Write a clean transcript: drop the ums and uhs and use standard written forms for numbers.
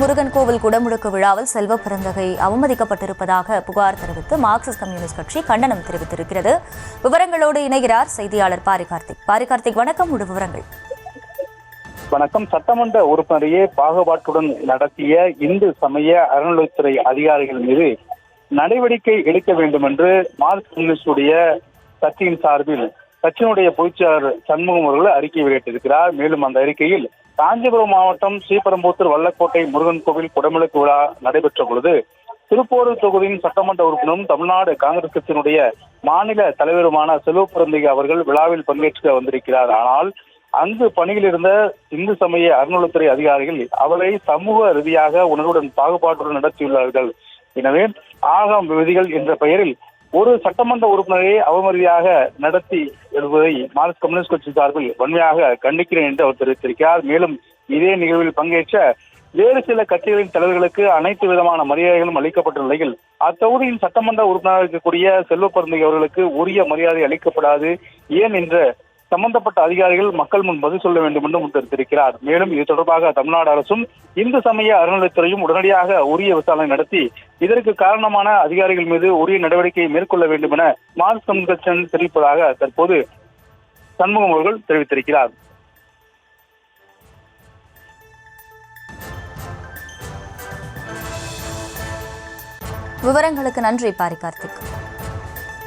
முருகன் கோவில் குடமுழுக்கு விழாவில் செல்வ பெருந்தகை அவமதிக்கப்பட்டிருப்பதாக புகார் தெரிவித்து மார்க்சிஸ்ட் கம்யூனிஸ்ட் கட்சி கண்டனம் தெரிவித்திருக்கிறது. விவரங்களோடு இணைகிறார் செய்தியாளர் பாரிகார்த்திக். வணக்கம். விவரங்கள். வணக்கம். சட்டமன்ற உறுப்பினரையே பாகுபாட்டுடன் நடத்திய இந்து சமய அறநிலையத்துறை அதிகாரிகள் மீது நடவடிக்கை எடுக்க வேண்டும் என்று மார்க்சிஸ்ட் கம்யூனிஸ்டுடைய கட்சியின் சார்பில் கட்சியினுடைய பொதுச்செயலாளர் சண்முகம் அவர்கள் அறிக்கை வெளியிட்டிருக்கிறார். மேலும் அந்த அறிக்கையில் காஞ்சிபுரம் மாவட்டம் ஸ்ரீபெரும்புத்தூர் வல்லக்கோட்டை முருகன் கோவில் குடமுழுக்கு விழா நடைபெற்ற பொழுது திருப்போரூர் தொகுதியின் சட்டமன்ற உறுப்பினரும் தமிழ்நாடு காங்கிரஸ் கட்சியினுடைய மாநில தலைவருமான செல்வ பெருந்தகை அவர்கள் விழாவில் பங்கேற்க வந்திருக்கிறார். ஆனால் அங்கு பணியில் இருந்த இந்து சமய அறநிலையத்துறை அதிகாரிகள் அவரை சமூக ரீதியாக உணர்வுடன் பாகுபாட்டுடன் நடத்தியுள்ளார்கள். எனவே ஆகம் விதிகள் என்ற பெயரில் ஒரு சட்டமன்ற உறுப்பினரை அவமரியாதையாக நடத்தி வருவதை மார்க்சிஸ்ட் கம்யூனிஸ்ட் கட்சி சார்பில் வன்மையாக கண்டிக்கிறேன் என்று அவர் தெரிவித்திருக்கிறார். மேலும் இதே நிகழ்வில் பங்கேற்ற வேறு சில கட்சிகளின் தலைவர்களுக்கு அனைத்து விதமான மரியாதைகளும் அளிக்கப்பட்ட நிலையில் அத்தொகுதியின் சட்டமன்ற உறுப்பினராக இருக்கக்கூடிய செல்வ பெருந்தகை அவர்களுக்கு உரிய மரியாதை அளிக்கப்படாது, ஏன் என்ற சம்பந்தப்பட்ட அதிகாரிகள் மக்கள் முன் பதில் சொல்ல வேண்டும் என்று முன்னிறுத்தியிருக்கிறார். மேலும் இது தொடர்பாக தமிழ்நாடு அரசும் இந்து சமய அறநிலையத்துறையும் உடனடியாக உரிய விசாரணை நடத்தி இதற்கு காரணமான அதிகாரிகள் மீது உரிய நடவடிக்கையை மேற்கொள்ள வேண்டும் என மார்க்சிஸ்ட் கம்யூனிஸ்ட் கட்சி தெரிவிப்பதாக தற்போது சண்முகம் அவர்கள் தெரிவித்திருக்கிறார். விவரங்களுக்கு நன்றி பாரிகார்த்திக்.